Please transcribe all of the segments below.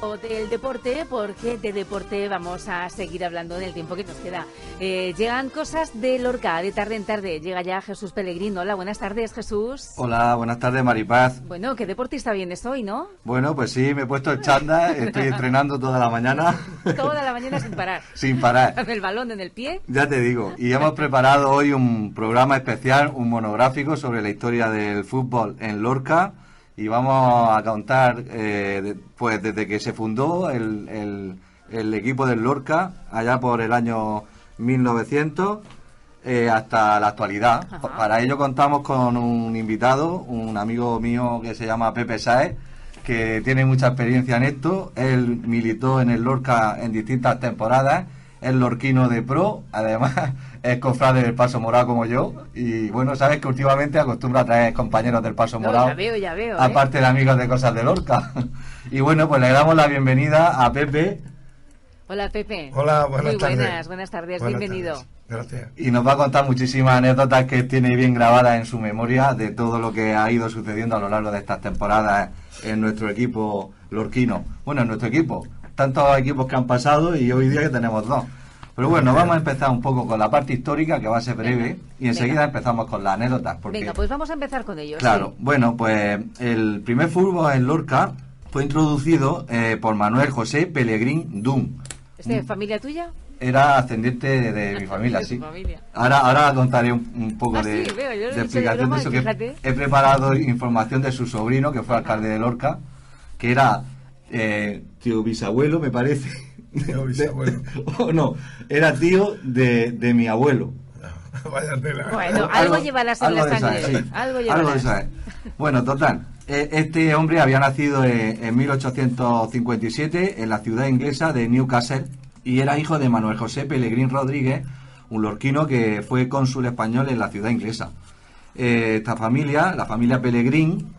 Del deporte, porque de deporte vamos a seguir hablando en el tiempo que nos queda. Llegan cosas de Lorca, de tarde en tarde. Llega ya Jesús Pellegrín. Hola, buenas tardes, Jesús. Hola, buenas tardes, Maripaz. Bueno, qué deportista vienes hoy, ¿no? Bueno, pues sí, me he puesto el chándal, estoy entrenando toda la mañana. Toda la mañana sin parar. Sin parar. Con el balón en el pie. Ya te digo. Y hemos preparado hoy un programa especial, un monográfico sobre la historia del fútbol en Lorca. Y vamos a contar, pues desde que se fundó el equipo del Lorca, allá por el año 1900, hasta la actualidad. Ajá. Para ello contamos con un invitado, un amigo mío que se llama Pepe Sáez, que tiene mucha experiencia en esto. Él militó en el Lorca en distintas temporadas, es lorquino de pro, además es cofrade del Paso Morado como yo, y bueno, sabes que últimamente acostumbro a traer compañeros del Paso Morado, ya veo, aparte de amigos de Cosas de Lorca. Y bueno, pues le damos la bienvenida a Pepe. Hola, Pepe. Hola, buenas tardes. Buenas tardes, Buenas bienvenido. tardes. Gracias. Y nos va a contar muchísimas anécdotas que tiene bien grabadas en su memoria de todo lo que ha ido sucediendo a lo largo de estas temporadas en nuestro equipo lorquino. Bueno, en nuestro equipo, tantos equipos que han pasado y hoy día que tenemos dos. Pero bueno, vamos a empezar un poco con la parte histórica, que va a ser breve, y enseguida empezamos con las anécdotas. Porque, venga, pues vamos a empezar con ellos. claro, Sí. Bueno, pues el primer fútbol en Lorca fue introducido por Manuel José Pellegrín Dun. ¿Es de familia tuya? Era ascendiente de mi familia, De tu sí. familia. Ahora contaré un poco Sí, veo, yo lo he de dicho de explicación broma, de eso, que fíjate. he preparado información de su sobrino, que fue alcalde de Lorca, que era tío bisabuelo, me parece. Tío bisabuelo. No, era tío de mi abuelo. Vaya tela. Bueno, algo llevarás en la de sangre. esa, sí. Algo de llevarás. esa. Bueno, total. Este hombre había nacido en 1857 en la ciudad inglesa de Newcastle y era hijo de Manuel José Pellegrín Rodríguez, un lorquino que fue cónsul español en la ciudad inglesa. Esta familia, la familia Pellegrín,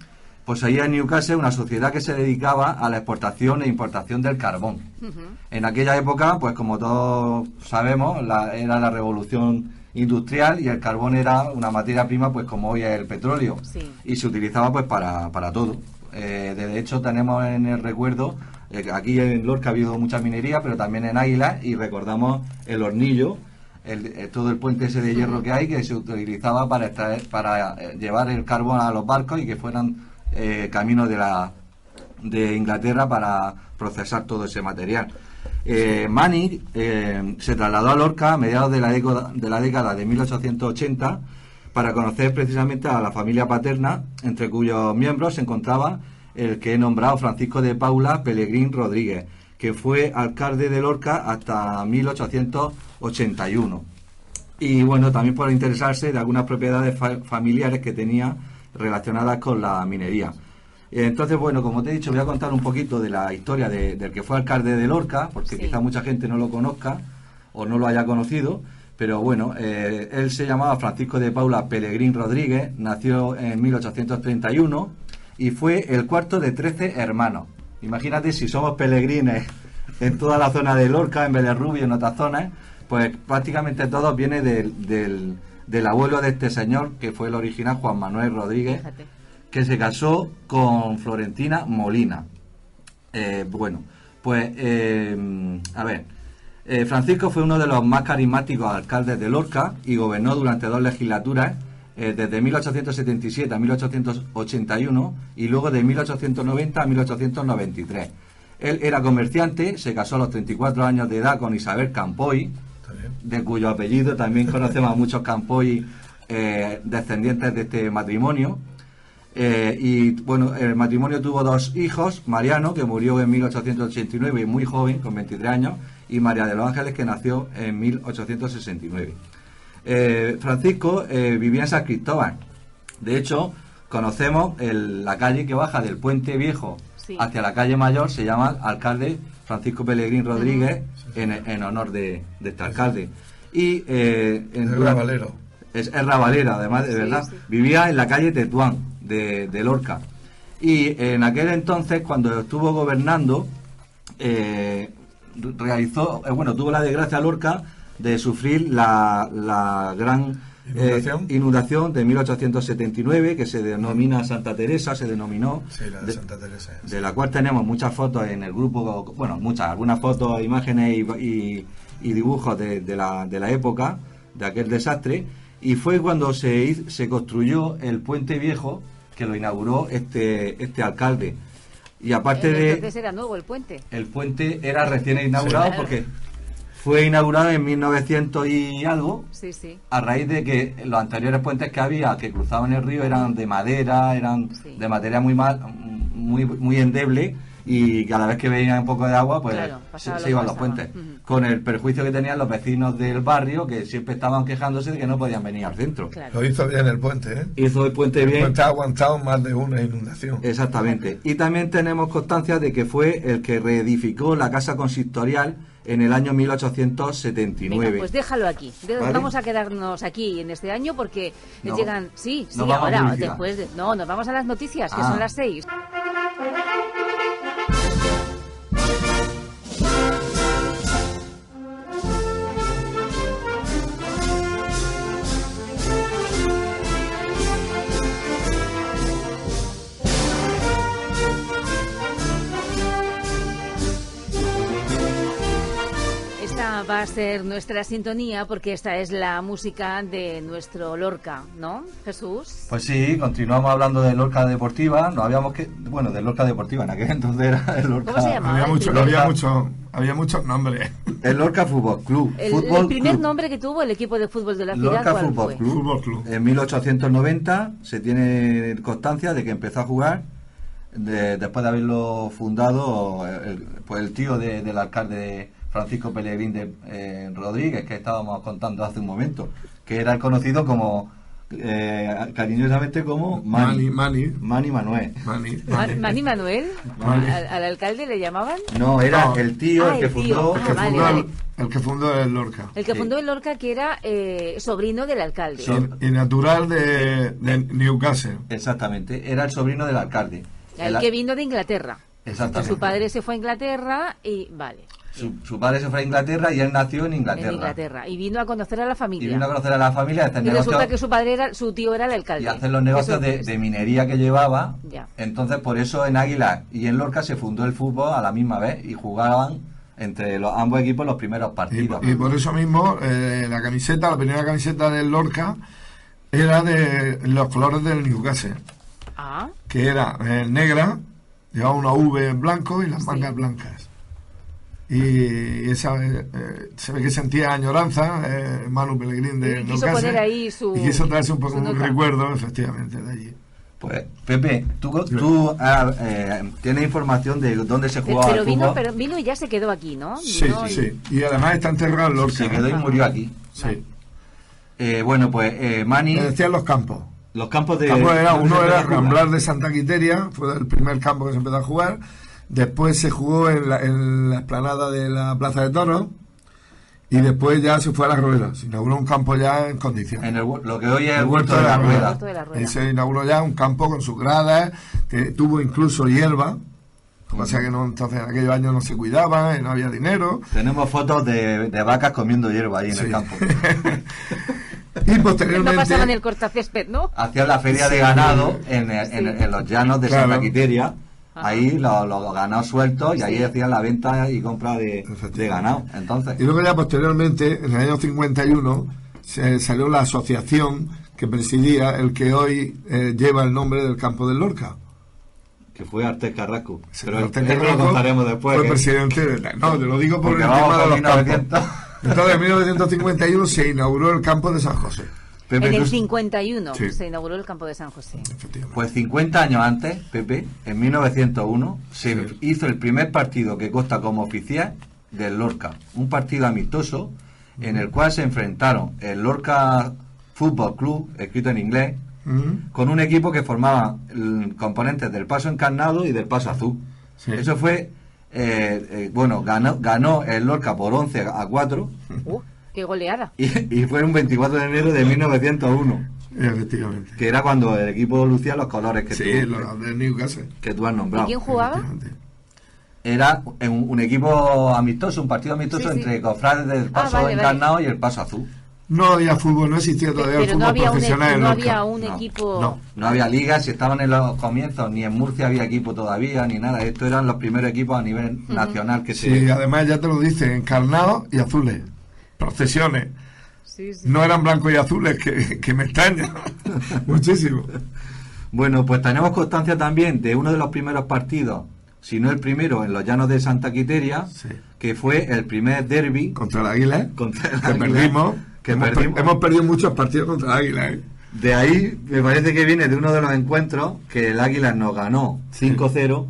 poseía en Newcastle una sociedad que se dedicaba a la exportación e importación del carbón. En aquella época, pues como todos sabemos, era la revolución industrial y el carbón era una materia prima, pues como hoy es el petróleo, Sí. y se utilizaba pues para todo. De hecho, tenemos en el recuerdo, aquí en Lorca ha habido mucha minería, pero también en Águila, y recordamos el hornillo, todo el puente ese de hierro que hay, que se utilizaba para llevar el carbón a los barcos y que fueran camino de Inglaterra para procesar todo ese material. Manning se trasladó a Lorca a mediados de la década de 1880 para conocer precisamente a la familia paterna, entre cuyos miembros se encontraba el que he nombrado Francisco de Paula Pellegrín Rodríguez, que fue alcalde de Lorca hasta 1881. Y bueno, también por interesarse de algunas propiedades familiares que tenía relacionadas con la minería. Entonces, bueno, como te he dicho, voy a contar un poquito de la historia del que fue alcalde de Lorca, porque Sí. quizá mucha gente no lo conozca o no lo haya conocido, pero bueno, él se llamaba Francisco de Paula Pellegrín Rodríguez, nació en 1831 y fue el cuarto de 13 hermanos. Imagínate si somos pelegrines en toda la zona de Lorca, en Belerrubio y en otras zonas, pues prácticamente todos vienen del abuelo de este señor, que fue el original, Juan Manuel Rodríguez, Fíjate. que se casó con Florentina Molina. Francisco fue uno de los más carismáticos alcaldes de Lorca y gobernó durante 2 legislaturas, desde 1877 a 1881 y luego de 1890 a 1893. Él era comerciante, se casó a los 34 años de edad con Isabel Campoy, de cuyo apellido también conocemos a muchos Campoy descendientes de este matrimonio. Y bueno, el matrimonio tuvo 2 hijos, Mariano, que murió en 1889, muy joven, con 23 años, y María de los Ángeles, que nació en 1869. Francisco vivía en San Cristóbal. De hecho, conocemos la calle que baja del Puente Viejo Sí. hacia la calle Mayor, se llama Alcalde Francisco Pellegrín Rodríguez, en honor de este alcalde. Y El Ravalero. Es rabalera, además, de Sí, verdad. sí. Vivía en la calle Tetuán de Lorca. Y en aquel entonces, cuando estuvo gobernando, tuvo la desgracia Lorca de sufrir la gran Inundación de 1879, que se denomina Santa Teresa, se denominó. Sí, la de Santa Teresa. De la cual tenemos muchas fotos en el grupo, bueno, algunas fotos, imágenes y dibujos de la época, de aquel desastre. Y fue cuando se construyó el puente viejo, que lo inauguró este alcalde. Y aparte entonces era nuevo el puente. El puente era recién inaugurado, sí, porque fue inaugurado en 1900 y algo, sí, sí, a raíz de que los anteriores puentes que había, que cruzaban el río, eran de madera, sí, de materia muy endeble, y cada vez que veía un poco de agua, pues claro, se iban los puentes. Con el perjuicio que tenían los vecinos del barrio, que siempre estaban quejándose de que no podían venir al centro. Claro. Lo hizo bien el puente, ¿eh? Hizo el puente bien. El puente ha aguantado más de una inundación. Exactamente. Y también tenemos constancia de que fue el que reedificó la casa consistorial en el año 1879. Venga, pues déjalo aquí. ¿Vale? Vamos a quedarnos aquí en este año porque llegan... Sí, nos vamos ahora, a después de... No, nos vamos a las noticias, que son las 6. Va a ser nuestra sintonía porque esta es la música de nuestro Lorca, ¿no, Jesús? Pues sí, continuamos hablando de Lorca Deportiva. Nos habíamos de Lorca Deportiva, en aquel entonces era el Lorca. ¿Cómo se llamaba? Había muchos nombres. El Lorca Fútbol Club. El primer nombre que tuvo el equipo de fútbol de la ciudad, Lorca ¿cuál Fútbol fue? Fútbol Club. En 1890 se tiene constancia de que empezó a jugar después de haberlo fundado el tío del alcalde Francisco Pellegrín Rodríguez, que estábamos contando hace un momento, que era conocido como cariñosamente como Mani Manuel. ¿Mani Manuel? ¿Al alcalde le llamaban? No, era el tío el que fundó, el que fundó el Lorca. El que fundó el Lorca, que era sobrino del alcalde. Y natural de Newcastle. Exactamente, era el sobrino del alcalde. El que vino de Inglaterra. Exactamente. Su padre se fue a Inglaterra y vale. Su padre se fue a Inglaterra y él nació en Inglaterra. En Inglaterra. Y vino a conocer a la familia. Y resulta que su tío era el alcalde. Y hacer los negocios de minería que llevaba. Ya. Entonces, por eso en Águila y en Lorca se fundó el fútbol a la misma vez y jugaban entre ambos equipos los primeros partidos. Y por eso mismo, la primera camiseta del Lorca era de los colores del Newcastle. Ah. Que era negra, llevaba una V en blanco y las mangas blancas. Y esa se ve que sentía añoranza Manu Pellegrín de quiso poner ahí y quiso traerse un poco un recuerdo efectivamente de allí. Pues Pepe, tú tienes información de dónde se jugaba el fútbol. Pero vino y ya se quedó aquí, ¿no? Sí. Y además está enterrado en Lorca. Se quedó y murió aquí. Sí. Bueno, pues Mani. Me decían los campos. Los campos de... Uno era Ramblar de Santa Quiteria, fue el primer campo que se empezó a jugar. Después se jugó en la explanada de la Plaza de Toros. Y después ya se fue a las Ruedas. Se inauguró un campo ya en condiciones. Lo que hoy es el Huerto de la Rueda. Ahí se inauguró ya un campo con sus gradas, que tuvo incluso hierba. O sea que entonces en aquellos años no se cuidaba, no había dinero. Tenemos fotos de vacas comiendo hierba ahí en el campo. Y posteriormente... No pasaba en el cortacésped, ¿no? Hacían la feria de ganado en los llanos de Santa Quiteria. Ahí los ganados sueltos y ahí hacían la venta y compra de ganado. Entonces, y luego ya posteriormente, en el año 51, se salió la asociación que presidía el que hoy lleva el nombre del campo del Lorca. Que fue Artés Carrasco. Pero esto lo contaremos después. Fue presidente no, te lo digo por el tema de los campos. Entonces en 1951 se inauguró el campo de San José. Pepe, en el 51 se inauguró el campo de San José. Pues 50 años antes, Pepe, en 1901, se hizo el primer partido que consta como oficial del Lorca. Un partido amistoso en el cual se enfrentaron el Lorca Fútbol Club, escrito en inglés, con un equipo que formaba componentes del Paso Encarnado y del Paso Azul. Eso fue, ganó el Lorca por 11-4. ¡Qué goleada! Y fue un 24 de enero de 1901. Efectivamente. Que era cuando el equipo lucía los colores que los de Newcastle. Que tú has nombrado. ¿Y quién jugaba? Era un equipo amistoso, un partido amistoso entre cofrades del Paso Encarnado y el Paso Azul. no había fútbol, no existía todavía el Pero fútbol profesional en no Lorca. había un No, equipo... No había ligas, si estaban en los comienzos, ni en Murcia había equipo todavía, ni nada. Estos eran los primeros equipos a nivel nacional que Sí, además ya te lo dicen, encarnados y azules, procesiones. Sí, sí. No eran blancos y azules, que me extraña muchísimo. Bueno, pues tenemos constancia también de uno de los primeros partidos, si no el primero, en los llanos de Santa Quiteria, Sí. que fue el primer derbi Contra el Águila, contra el que Águila, perdimos. que hemos, perdimos. hemos perdido muchos partidos contra el Águila, ¿eh? De ahí me parece que viene de uno de los encuentros que el Águila nos ganó 5-0,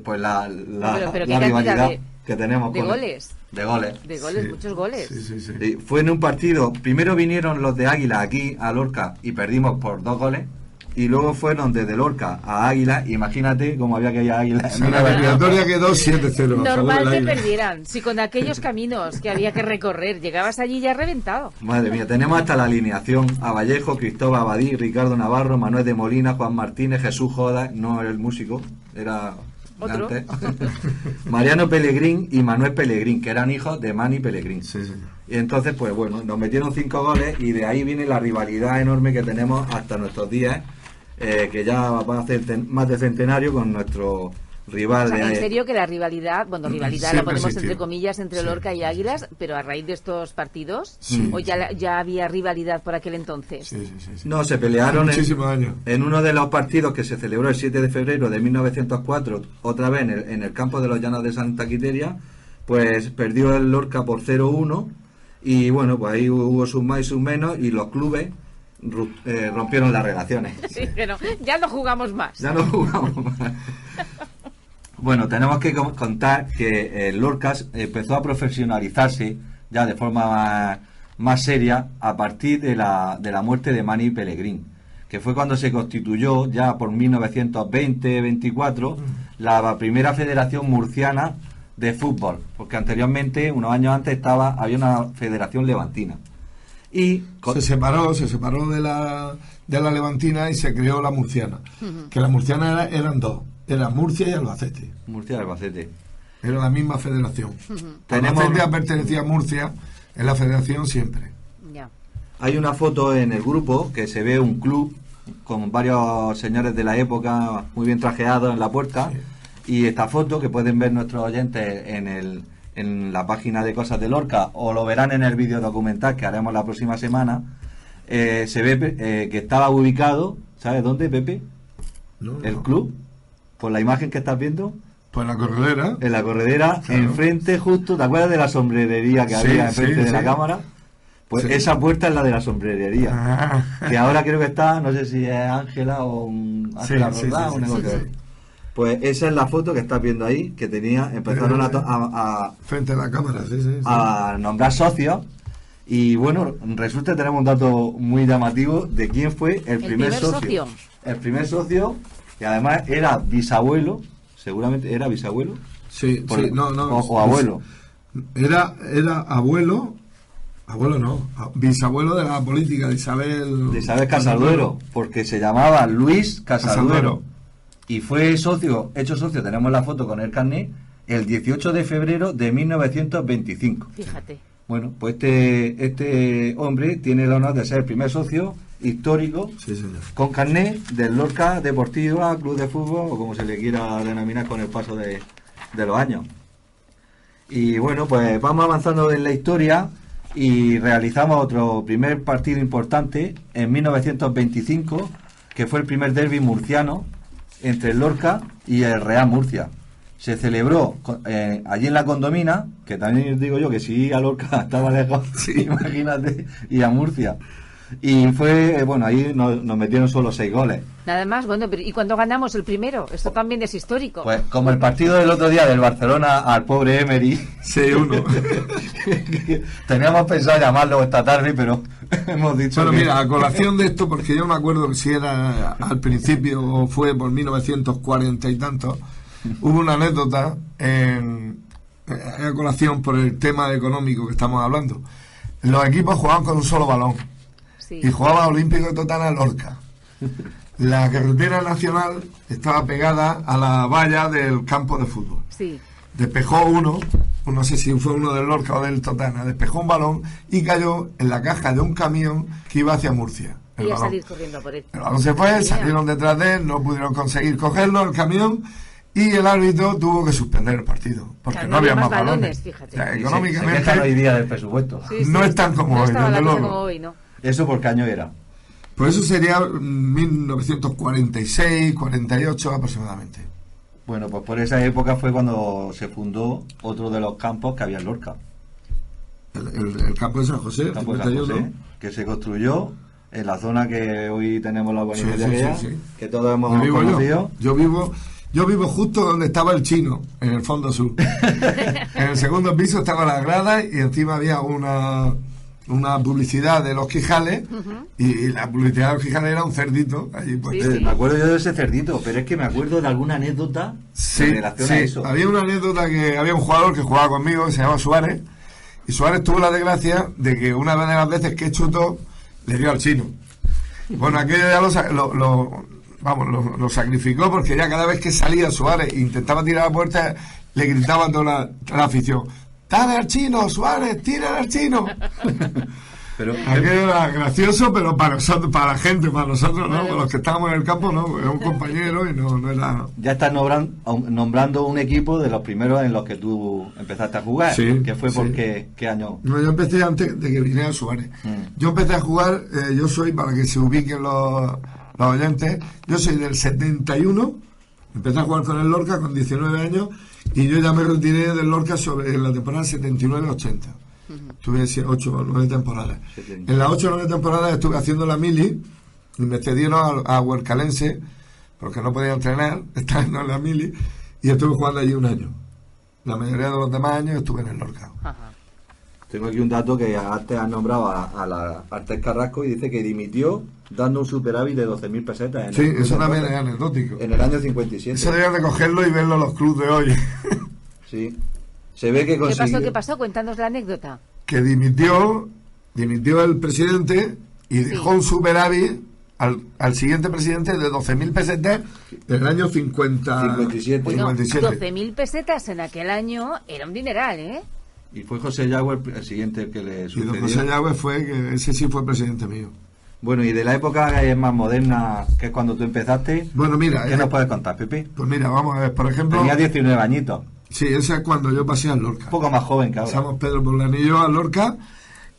pues la Pero ¿qué la rivalidad cantidad de- que tenemos de con goles? de goles. De goles, Sí. muchos goles. Sí, sí, sí. Y fue en un partido, primero vinieron los de Águila aquí a Lorca y perdimos por 2 goles, y luego fueron desde Lorca a Águila, imagínate cómo había que ir a Águila. O sea, la eliminatoria quedó 7-0. a favor Normal del que Águila. perdieran, si con aquellos caminos que había que recorrer llegabas allí ya reventado. Madre mía, tenemos hasta la alineación: a Vallejo, Cristóbal Abadí, Ricardo Navarro, Manuel de Molina, Juan Martínez, Jesús Joda, no era el músico, era Otro. antes. Mariano Pellegrín y Manuel Pellegrín, que eran hijos de Mani Pellegrín. Sí, sí. Y entonces, pues bueno, nos metieron 5 goles y de ahí viene la rivalidad enorme que tenemos hasta nuestros días, que ya va a hacer más de centenario con nuestro rival O sea, en de... serio que la rivalidad, bueno, rivalidad la Siempre ponemos existió. entre comillas entre Sí. Lorca y Águilas, pero a raíz de estos partidos, Sí. o ya había rivalidad por aquel entonces. Sí, sí, sí, sí. No, se pelearon Muchísimos años. en uno de los partidos que se celebró el 7 de febrero de 1904, otra vez en el campo de los Llanos de Santa Quiteria, pues perdió el Lorca por 0-1, y bueno, pues ahí hubo sus más y sus menos, y los clubes rompieron las relaciones. Sí, que no, ya no jugamos más. Ya no jugamos más. Bueno, tenemos que contar que el Lorca empezó a profesionalizarse ya de forma más seria a partir de la muerte de Mani Pellegrín, que fue cuando se constituyó ya por 1920-24 la primera Federación Murciana de Fútbol, porque anteriormente, unos años antes, había una Federación Levantina. Y Se separó de la Levantina y se creó la Murciana. Que la Murciana eran dos, era Murcia y Albacete. Murcia de Albacete. Era la misma federación. Tenemos- Albacete pertenecía a Murcia, en la federación siempre. Ya. Hay una foto en el grupo que se ve un club con varios señores de la época muy bien trajeados en la puerta, y esta foto que pueden ver nuestros oyentes en la página de Cosas de Lorca, o lo verán en el vídeo documental que haremos la próxima semana. Se ve que estaba ubicado, ¿sabes dónde, Pepe? ¿No? El No. club, por la imagen que estás viendo, Pues la corredera. en la corredera, Claro. enfrente justo, ¿te acuerdas de la sombrerería que Sí, había enfrente sí, de la sí. cámara? Pues Sí. esa puerta es la de la sombrerería. Ah. Que ahora creo que está, no sé si es Ángela o Ángela Sí, sí, Roldán, sí, una sí, cosa sí. así. Pues esa es la foto que estás viendo ahí, que empezaron a Frente a la cámara, sí, sí. sí. nombrar socios, y bueno, resulta que tenemos un dato muy llamativo de quién fue el primer socio. El primer socio, que además era bisabuelo, seguramente era bisabuelo, Sí, por- sí, no. o abuelo. Era abuelo, bisabuelo de la política de Isabel. De Isabel Casalduero, porque se llamaba Luis Casalduero. Casalduero. Y fue hecho socio, tenemos la foto con el carnet, el 18 de febrero de 1925. Fíjate. Bueno, pues este hombre tiene el honor de ser el primer socio histórico Sí, señor. con carnet del Lorca Deportiva, Club de Fútbol, o como se le quiera denominar con el paso de los años. Y bueno, pues vamos avanzando en la historia y realizamos otro primer partido importante en 1925, que fue el primer derbi murciano entre el Lorca y el Real Murcia. Se celebró allí en la Condomina, que también digo yo que si a Lorca estaba lejos, sí, imagínate, y a Murcia. Y fue, bueno, ahí nos metieron solo 6 goles. Nada más, bueno, pero ¿y cuando ganamos el primero? Esto también es histórico. Pues como el partido del otro día del Barcelona al pobre Emery, 6-1. teníamos pensado llamarlo esta tarde, pero hemos dicho Bueno, que... mira, a colación de esto, porque yo no me acuerdo que si era al principio o fue por 1940 y tanto, hubo una anécdota a colación por el tema económico que estamos hablando. Los equipos jugaban con un solo balón Sí. y jugaba Olímpico de Totana Lorca. La carretera nacional estaba pegada a la valla del campo de fútbol. Sí. Despejó uno, no sé si fue uno del Lorca o del Totana, despejó un balón y cayó en la caja de un camión que iba hacia Murcia. Y a salir corriendo por él. El balón se fue, salieron detrás de él, no pudieron conseguir cogerlo, el camión, y el árbitro tuvo que suspender el partido, porque claro, no había más balones. Fíjate. O sea, Se económicamente quejan hoy día del presupuesto. Sí, no es tan como no hoy, estaba desde la cosa luego. como hoy, ¿no? ¿Eso por qué año era? Pues eso sería 1946, 48 aproximadamente. Bueno, pues por esa época fue cuando se fundó otro de los campos que había en Lorca. El campo de San José, El campo de San 51. José, que se construyó en la zona que hoy tenemos la urbanidad Sí, aquella, sí. que todos hemos Yo vivo conocido. Yo vivo justo donde estaba el chino, en el fondo sur. En el segundo piso estaban las gradas y encima había una publicidad de los Quijales, y la publicidad de los Quijales era un cerdito allí puesto. Sí. Me acuerdo yo de ese cerdito, pero es que me acuerdo de alguna anécdota en relación a eso. Había una anécdota que había un jugador que jugaba conmigo que se llama Suárez, y Suárez tuvo la desgracia de que una de las veces que chutó le dio al chino. Bueno, aquello ya lo sacrificó, porque ya cada vez que salía Suárez e intentaba tirar a la puerta, le gritaba a toda la afición: ¡dale al chino, Suárez, tira al chino! Pero Aquello era gracioso, pero para nosotros, para la gente, para nosotros no, para los que estábamos en el campo no, era un compañero y no era... ya estás nombrando un equipo de los primeros en los que tú empezaste a jugar, Sí, que fue sí. por qué año. No, yo empecé antes de que viniera Suárez. Yo empecé a jugar, yo soy, para que se ubiquen los oyentes, yo soy del 71, empecé a jugar con el Lorca con 19 años, y yo ya me retiré del Lorca en la temporada 79-80. Tuve 8 o 9 temporadas. 70. En las 8 o 9 temporadas estuve haciendo la mili, y me cedieron a Huercalense, porque no podía entrenar, estando en la mili, y estuve jugando allí un año. La mayoría de los demás años estuve en el Lorca. Ajá. Tengo aquí un dato que antes has nombrado a la Artés Carrasco, y dice que dimitió dando un superávit de 12.000 pesetas. Sí, eso también es anecdótico. En el año 57. Eso debían de cogerlo y verlo en los clubes de hoy. Sí. Se ve que consiguió... ¿Qué pasó? Cuéntanos la anécdota. Que dimitió el presidente y dejó un superávit al siguiente presidente de 12.000 pesetas del año 57. Bueno, 57. 12.000 pesetas en aquel año era un dineral, ¿eh? Y fue José Yagüe el siguiente que le Y sucedió. don José Yagüe que ese sí fue presidente mío. Bueno, y de la época más moderna, que es cuando tú empezaste, Bueno, mira, ¿qué nos puedes contar, Pepe? pues mira, vamos a ver, por ejemplo, Tenía 19 añitos, sí, ese es cuando yo pasé al Lorca. un poco más joven que ahora. Pasamos Pedro Porlanillo al Lorca,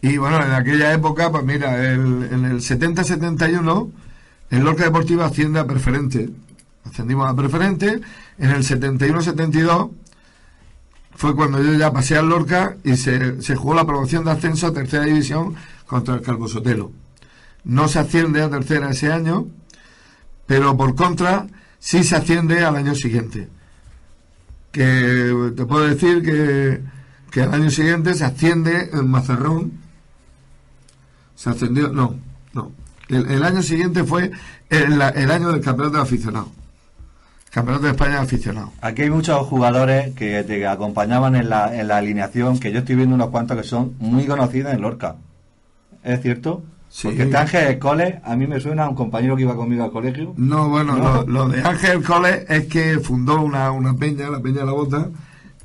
y bueno, en aquella época, pues mira, en el 70-71, el Lorca Deportivo asciende a preferente. Ascendimos a preferente. En el 71-72 fue cuando yo ya pasé al Lorca y se jugó la promoción de ascenso a tercera división contra el Calvo Sotelo. No se asciende a tercera ese año, pero por contra sí se asciende al año siguiente. Que te puedo decir que al año siguiente se asciende el Mazarrón. Se ascendió, no. El año siguiente fue el año del campeonato de aficionados. Campeonato de España de aficionados. Aquí hay muchos jugadores que te acompañaban en la alineación, que yo estoy viendo unos cuantos que son muy conocidos en Lorca. ¿Es cierto? Sí. Porque este Ángel Cole, a mí me suena a un compañero que iba conmigo al colegio. No, bueno, ¿No? Lo de Ángel Cole es que fundó una peña, la Peña de la Bota,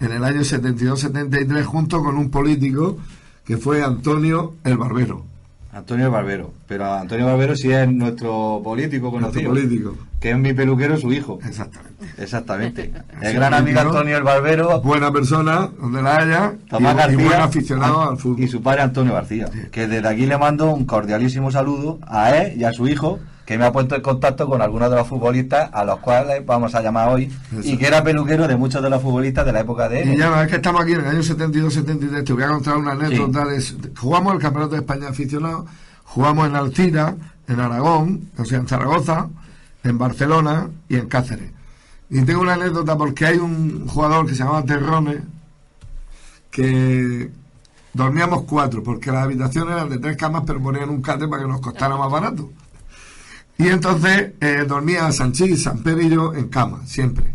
en el año 72-73, junto con un político que fue Antonio el Barbero. Antonio Barbero. Pero Antonio Barbero sí es nuestro político conocido. Nuestro político. Que es mi peluquero, su hijo. Exactamente. Exactamente. Sí, El gran amigo político. Antonio el Barbero, Buena persona, donde la haya, Tomás y García, buen aficionado al fútbol. y su padre Antonio García. Que desde aquí le mando un cordialísimo saludo a él y a su hijo, que me ha puesto en contacto con algunos de los futbolistas a los cuales vamos a llamar hoy, Eso. y que era peluquero de muchos de los futbolistas de la época de Y él. ya una vez que estamos aquí en el año 72-73, te voy a contar una anécdota. Jugamos el Campeonato de España de aficionados, jugamos en Alcira, en Aragón, o sea, en Zaragoza, en Barcelona y en Cáceres. Y tengo una anécdota porque hay un jugador que se llamaba Terrones, que dormíamos 4, porque las habitaciones eran de 3 camas, pero ponían un catre para que nos costara más barato. Y entonces dormía Sanchís, Samper y yo en cama, siempre.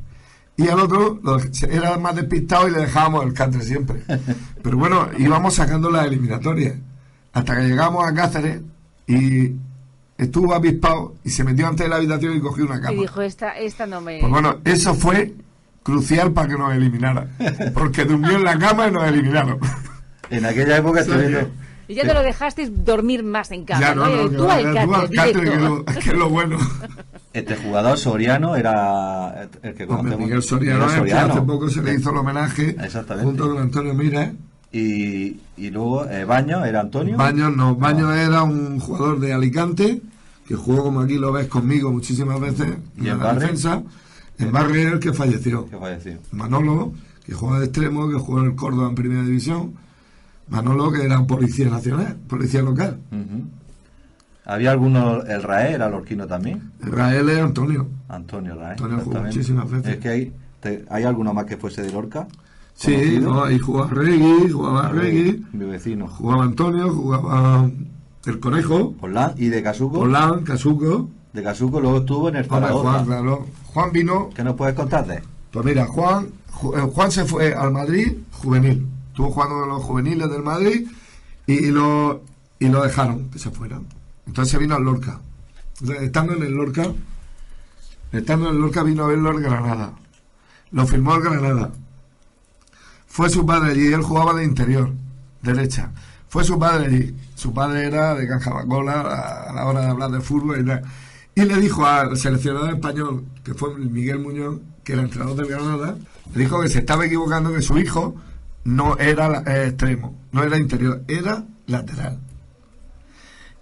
Y al otro era más despistado y le dejábamos el catre siempre. Pero bueno, íbamos sacando las eliminatorias. Hasta que llegamos a Cáceres y estuvo avispado y se metió antes de la habitación y cogió una cama. Y dijo, esta no me... Pues bueno, eso fue crucial para que nos eliminaran. Porque durmió en la cama y nos eliminaron. En aquella época estoy viendo... Y ya te lo dejasteis dormir más en casa. Ya, no, Tú al catre, directo. que es lo bueno. Este jugador Soriano era el que Hombre, conocemos. Miguel Soriano, Miguel es que hace poco se le hizo el homenaje junto con Antonio Mira. Y luego Baños era Antonio. Baños era un jugador de Alicante que jugó, como aquí lo ves conmigo muchísimas veces, ¿Y en en la Barre? defensa. En Barre era el que falleció. Manolo, que juega de extremo, que jugó en el Córdoba en Primera División. Manolo, que era policía nacional, policía local. Había alguno, el Raé era lorquino también. El Rael es Antonio. Antonio Raé. Antonio jugó muchísimas veces. Es que hay alguno más que fuese de Lorca. Sí, no, ahí jugaba Regui, mi vecino. Jugaba Antonio, jugaba el Conejo. Polán y de Casuco. Polán, Casuco. De Casuco luego estuvo en el Zaragoza. Juan, claro. Juan vino. ¿Qué nos puedes contar de? Pues mira, Juan se fue al Madrid juvenil. Estuvo jugando con los juveniles del Madrid y lo dejaron que se fueran. Entonces vino al Lorca. Entonces, estando en el Lorca vino a verlo el Granada. Lo firmó el Granada. Fue su padre allí, él jugaba de interior, derecha. Fue su padre allí. Su padre era de Canjabacola a la hora de hablar de fútbol y le dijo al seleccionador español, que fue Miguel Muñoz, que era entrenador del Granada, le dijo que se estaba equivocando, que su hijo no era extremo, no era interior, era lateral.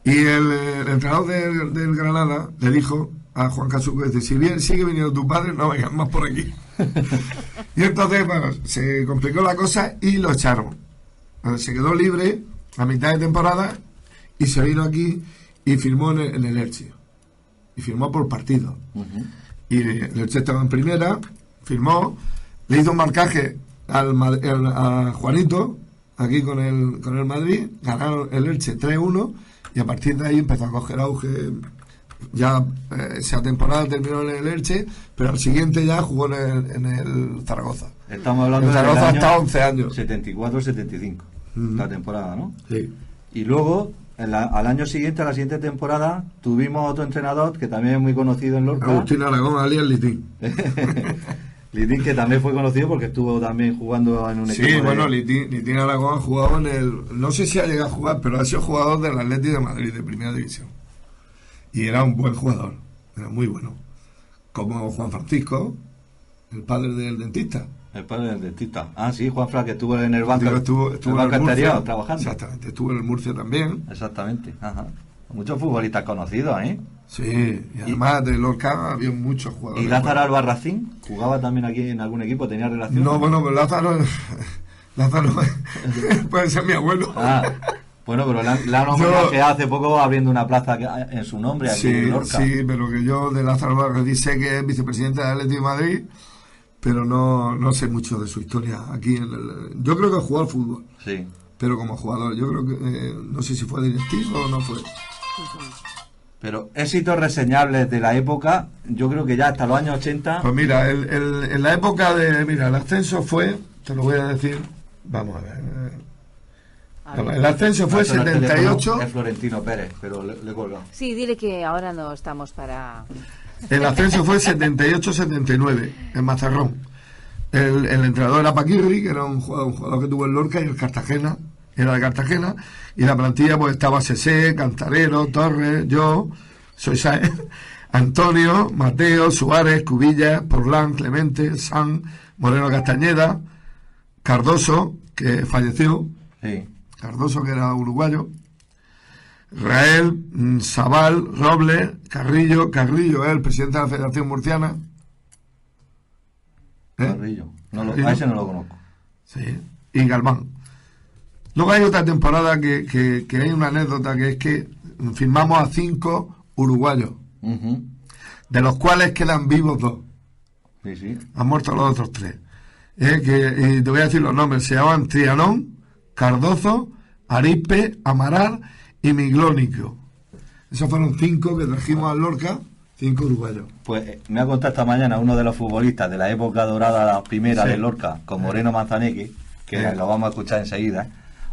Y el entrenador del Granada le dijo a Juan Casuco, dice, si bien sigue viniendo tu padre, no vengas más por aquí. Y entonces, bueno, se complicó la cosa y lo echaron. Se quedó libre a mitad de temporada y se vino aquí y firmó en el Elche. Y firmó por partido. Y el Elche estaba en primera, firmó, le hizo un marcaje a Juanito, aquí con el Madrid, ganaron el Elche 3-1 y a partir de ahí empezó a coger auge. Ya esa temporada terminó en el Elche, pero al siguiente ya jugó en el Zaragoza. Estamos hablando de Zaragoza hasta 11 años. 74-75, la temporada, ¿no? Sí. Y luego, al año siguiente, a la siguiente temporada, tuvimos otro entrenador que también es muy conocido en Lorca. Agustín Aragón, alias Litín. Litín, que también fue conocido porque estuvo también jugando en un equipo. Sí, bueno, Litín Aragón ha jugado en el... No sé si ha llegado a jugar, pero ha sido jugador del Atlético de Madrid, de Primera División. Y era un buen jugador, era muy bueno. Como Juan Francisco, el padre del dentista. El padre del dentista. Ah, sí, Juan Francisco, que estuvo en el banco. Estuvo en el banco anterior trabajando. Exactamente, estuvo en el Murcia también. Exactamente, ajá. Muchos futbolistas conocidos, ¿eh? Sí, y además de Lorca había muchos jugadores. ¿Y Lázaro Albarracín? ¿Jugaba también aquí en algún equipo? ¿Tenía relación? No, bueno, pues Lázaro puede ser mi abuelo. Ah, bueno, pero la han homenajeado hace poco abriendo una plaza en su nombre aquí en Lorca. Sí, pero que yo de Lázaro Albarracín sé que es vicepresidente del Atlético de Madrid, pero no sé mucho de su historia aquí. Yo creo que jugó al fútbol. Sí. Pero como jugador, yo creo que no sé si fue directivo o no fue. Pero éxitos reseñables de la época, yo creo que ya hasta los años 80... Pues mira, en la época el ascenso fue, te lo voy a decir, vamos a ver. El ascenso fue 78... Es Florentino Pérez, pero le colgado. Sí, dile que ahora no estamos para... El ascenso fue 78-79, en Mazarrón. El entrenador era Paquirri, que era un jugador que tuvo en Lorca, y el Cartagena, era de Cartagena, y la plantilla pues estaba Sesé, Cantarero, Torres, yo, soy Saez, Antonio, Mateo, Suárez, Cubillas, Porlán, Clemente, San, Moreno Castañeda, Cardoso, que falleció, sí. Cardoso, que era uruguayo, Rael, Sabal, Robles, Carrillo, el presidente de la Federación Murciana. Carrillo. A ese no lo conozco. Sí. Y Galván. Luego hay otra temporada que hay una anécdota, que es que firmamos a 5 uruguayos, de los cuales quedan vivos 2. Sí, sí. Han muerto los otros 3. Y te voy a decir los nombres. Se llaman Trianón, Cardozo, Arispe, Amaral y Miglónico. Esos fueron 5 que trajimos a Lorca, 5 uruguayos. Pues me ha contado esta mañana uno de los futbolistas de la época dorada, la primera de Lorca, con Moreno Manzaneque, que lo vamos a escuchar enseguida,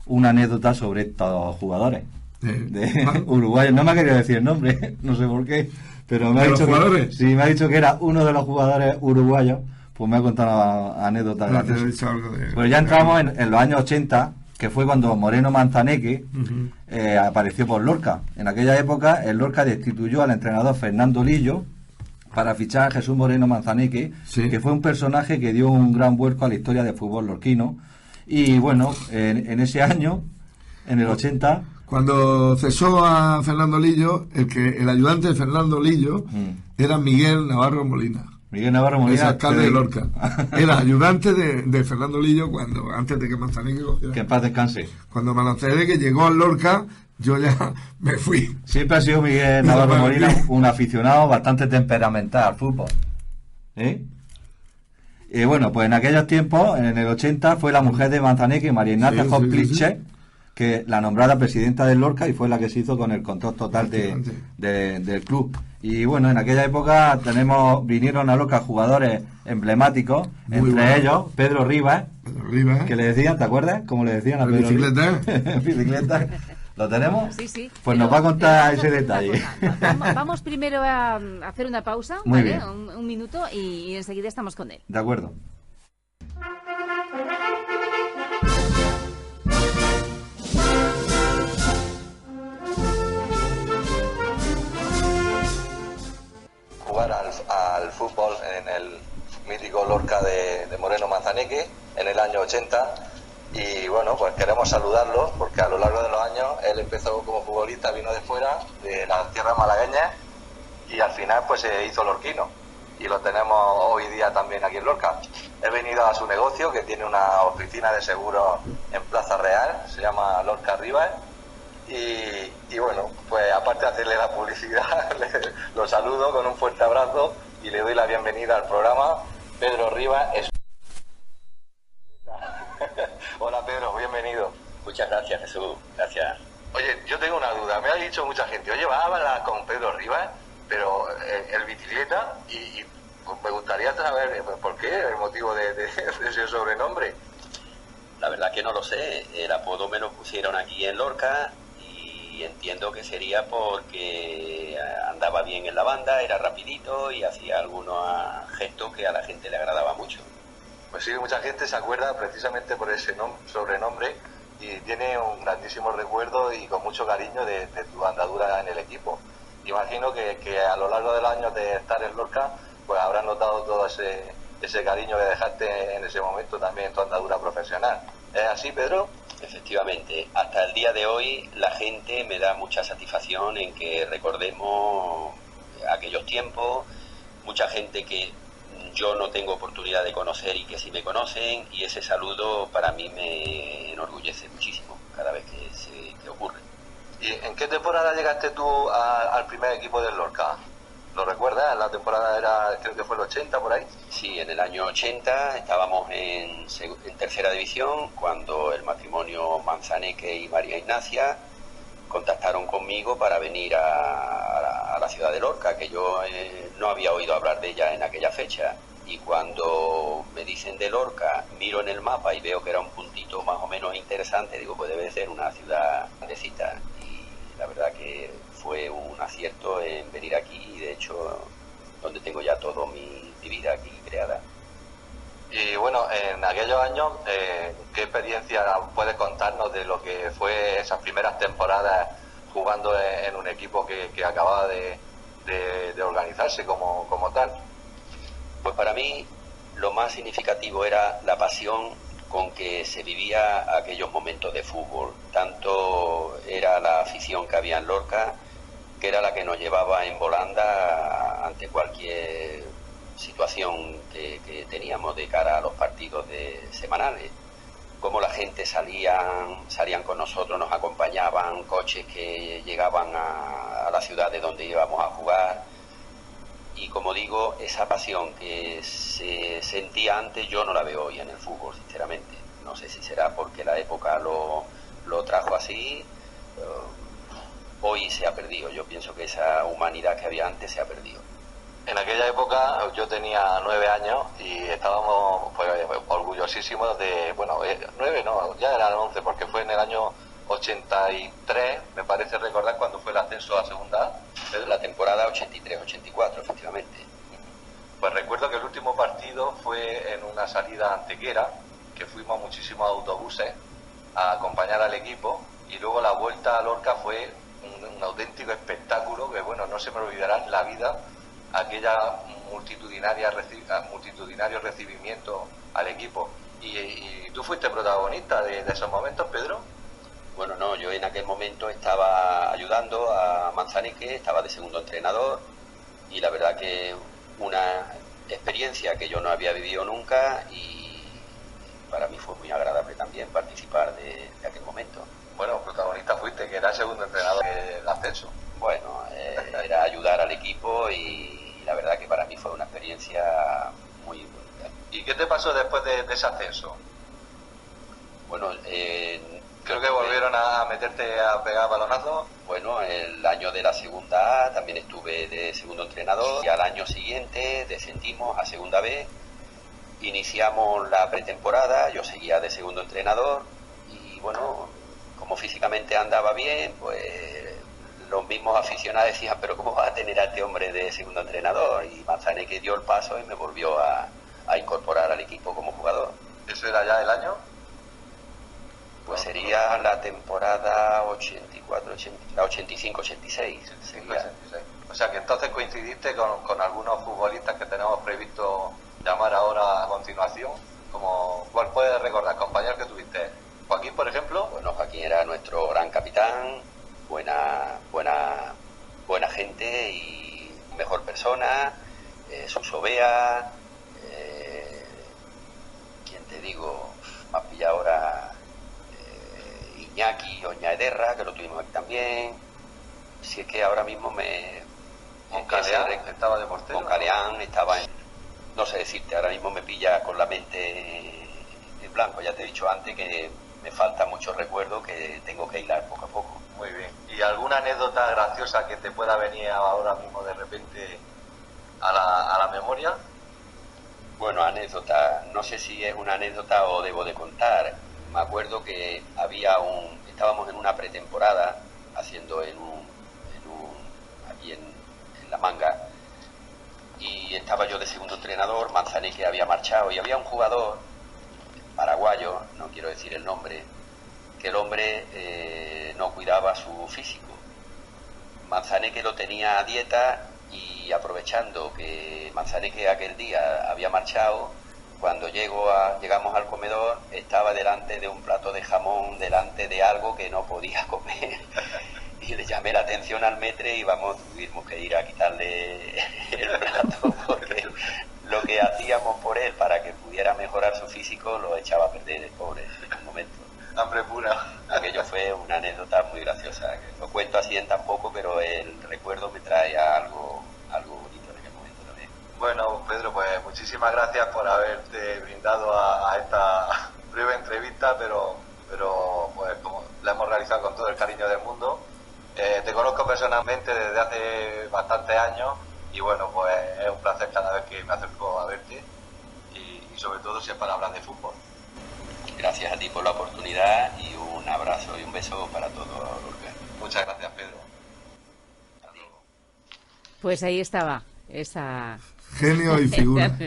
una anécdota sobre estos jugadores de uruguayos. No me ha querido decir el nombre, no sé por qué, pero me ha dicho que, sí, me ha dicho que era uno de los jugadores uruguayos, pues me ha contado una anécdota Te he graciosa. dicho algo de... Pues ya entramos en los años 80, que fue cuando Moreno Manzaneque apareció por Lorca. En aquella época, el Lorca destituyó al entrenador Fernando Lillo para fichar a Jesús Moreno Manzaneque, Sí. que fue un personaje que dio un gran vuelco a la historia del fútbol lorquino. Y bueno, en ese año, en el 80... Cuando cesó a Fernando Lillo, el ayudante de Fernando Lillo era Miguel Navarro Molina. Miguel Navarro Molina, Es alcalde de Lorca. Era ayudante de Fernando Lillo antes de que Manzaneque cogiera. que en paz descanse. Cuando Manzaneque llegó a Lorca, yo ya me fui. Siempre ha sido Miguel Navarro Molina un aficionado bastante temperamental al fútbol. Y bueno, pues en aquellos tiempos, en el 80, fue la mujer de Manzaneque, María Ignacia Sí, Hopliche, que la nombrada presidenta del Lorca y fue la que se hizo con el control total del club. Y bueno, en aquella época vinieron a Lorca jugadores emblemáticos, Muy entre bueno. ellos Pedro Rivas, Pedro Rivas, que le decían, ¿te acuerdas? ¿Cómo le decían a ¿La Pedro bicicleta? Rivas? Bicicleta. ¿Lo tenemos? Sí, sí. Pues Pero nos va a contar ese una detalle. cosa. Vamos primero a hacer una pausa, Muy ¿vale? bien. Un minuto y enseguida estamos con él. De acuerdo. Jugar al fútbol en el mítico Lorca de Moreno Manzaneque en el año 80 y bueno, pues queremos saludarlo porque a lo largo de los años él empezó como futbolista, vino de fuera, de las tierras malagueñas y al final pues se hizo lorquino y lo tenemos hoy día también aquí en Lorca. He venido a su negocio que tiene una oficina de seguros en Plaza Real, se llama Lorca Rivas. Y bueno, pues aparte de hacerle la publicidad, lo saludo con un fuerte abrazo y le doy la bienvenida al programa. Pedro Rivas es... Hola Pedro, bienvenido. Muchas gracias, Jesús. Gracias. Oye, yo tengo una duda, me ha dicho mucha gente, oye, vas a hablar con Pedro Rivas, pero el bicicleta, y pues, me gustaría saber por qué, el motivo de ese sobrenombre. La verdad que no lo sé. El apodo me lo pusieron aquí en Lorca y entiendo que sería porque andaba bien en la banda, era rapidito y hacía algunos gestos que a la gente le agradaba mucho. Pues sí, mucha gente se acuerda precisamente por ese sobrenombre y tiene un grandísimo recuerdo y con mucho cariño de tu andadura en el equipo. Imagino que a lo largo de los años de estar en Lorca, pues habrás notado todo ese cariño que dejaste en ese momento también en tu andadura profesional. ¿Es así, Pedro? Efectivamente, hasta el día de hoy la gente me da mucha satisfacción en que recordemos aquellos tiempos, mucha gente que yo no tengo oportunidad de conocer y que sí me conocen, y ese saludo para mí me enorgullece muchísimo cada vez que ocurre. ¿Y en qué temporada llegaste tú al primer equipo del Lorca? ¿Lo recuerdas? La temporada creo que fue el 80 por ahí. Sí, en el año 80 estábamos en tercera división cuando el matrimonio Manzaneque y María Ignacia contactaron conmigo para venir a la ciudad de Lorca, que yo no había oído hablar de ella en aquella fecha. Y cuando me dicen de Lorca, miro en el mapa y veo que era un puntito más o menos interesante, digo, pues debe ser una ciudad grandecita. Y la verdad que fue un acierto en venir aquí y de hecho donde tengo ya toda mi vida aquí creada. Y bueno, en aquellos años, ¿qué experiencia puedes contarnos de lo que fue esas primeras temporadas jugando en un equipo que acababa de organizarse como tal? Pues para mí lo más significativo era la pasión con que se vivía aquellos momentos de fútbol. Tanto era la afición que había en Lorca, que era la que nos llevaba en volanda ante cualquier situación que teníamos de cara a los partidos semanales. Como la gente salían con nosotros, nos acompañaban, coches que llegaban a la ciudad de donde íbamos a jugar. Y como digo, esa pasión que se sentía antes yo no la veo hoy en el fútbol, sinceramente. No sé si será porque la época lo trajo así. Hoy se ha perdido. Yo pienso que esa humanidad que había antes se ha perdido. En aquella época yo tenía 9 años y estábamos pues, orgullosísimos de... Bueno, 9 no, ya eran 11 porque fue en el año 83, me parece recordar, cuando fue el ascenso a segunda A. La temporada 83-84, efectivamente. Pues recuerdo que el último partido fue en una salida a Antequera, que fuimos muchísimos autobuses a acompañar al equipo, y luego la vuelta a Lorca fue un auténtico espectáculo que, bueno, no se me olvidará en la vida aquella multitudinario recibimiento al equipo. ¿Y tú fuiste protagonista de esos momentos, Pedro? Bueno, no, yo en aquel momento estaba ayudando a Manzaneque, estaba de segundo entrenador, y la verdad que una experiencia que yo no había vivido nunca, y para mí fue muy agradable también participar de aquel momento. Bueno, protagonista fuiste, que era el segundo entrenador del ascenso. Bueno, era ayudar al equipo, y la verdad que para mí fue una experiencia muy bonita. ¿Y qué te pasó después de ese ascenso? Bueno, creo que volvieron a meterte a pegar balonazos. Bueno, el año de la segunda A también estuve de segundo entrenador, y al año siguiente descendimos a segunda B, iniciamos la pretemporada, yo seguía de segundo entrenador, y bueno, como físicamente andaba bien, pues los mismos aficionados decían, pero ¿cómo vas a tener a este hombre de segundo entrenador? Y Manzaneque dio el paso y me volvió a incorporar al equipo como jugador. ¿Eso era ya el año? Pues sería la temporada 85-86. O sea que entonces coincidiste con algunos futbolistas que tenemos previsto llamar ahora a continuación. ¿Cuál puedes recordar, compañeros que tuviste? Joaquín, por ejemplo. Bueno, Joaquín era nuestro gran capitán, buena gente y mejor persona. Suso Bea, ¿quién te digo? Me ha pillado ahora. Iñaki Oñaederra, que lo tuvimos aquí también. Si es que ahora mismo Con Caleán estaba de portero. Con Caleán estaba en... No sé decirte, ahora mismo me pilla con la mente en blanco. Ya te he dicho antes que me faltan muchos recuerdos que tengo que hilar poco a poco. Muy bien. ¿Y alguna anécdota graciosa que te pueda venir ahora mismo de repente a la memoria? Bueno, anécdota. No sé si es una anécdota o debo de contar. Me acuerdo que estábamos en una pretemporada haciendo aquí en La Manga, y estaba yo de segundo entrenador, Manzaneque había marchado, y había un jugador paraguayo, no quiero decir el nombre, que el hombre no cuidaba su físico. Manzaneque lo tenía a dieta, y aprovechando que Manzaneque aquel día había marchado, cuando llegamos al comedor, estaba delante de un plato de jamón, delante de algo que no podía comer. Y le llamé la atención al metre, y tuvimos que ir a quitarle el plato, porque lo que hacíamos por él para que pudiera mejorar su físico lo echaba a perder el pobre en un momento. Hambre pura. Aquello fue una anécdota muy graciosa. Lo cuento así en tan poco, pero el recuerdo me trae algo bonito en aquel momento también. Bueno, Pedro, pues muchísimas gracias por haberte brindado a esta breve entrevista, pero pues como la hemos realizado con todo el cariño del mundo. Te conozco personalmente desde hace bastantes años, y bueno, pues es un placer cada vez que me acerco a verte, y sobre todo si es para hablar de fútbol. Gracias a ti por la oportunidad, y un abrazo y un beso para todos, Lorca. Muchas gracias, Pedro. Pues ahí estaba esa... Genio y figura.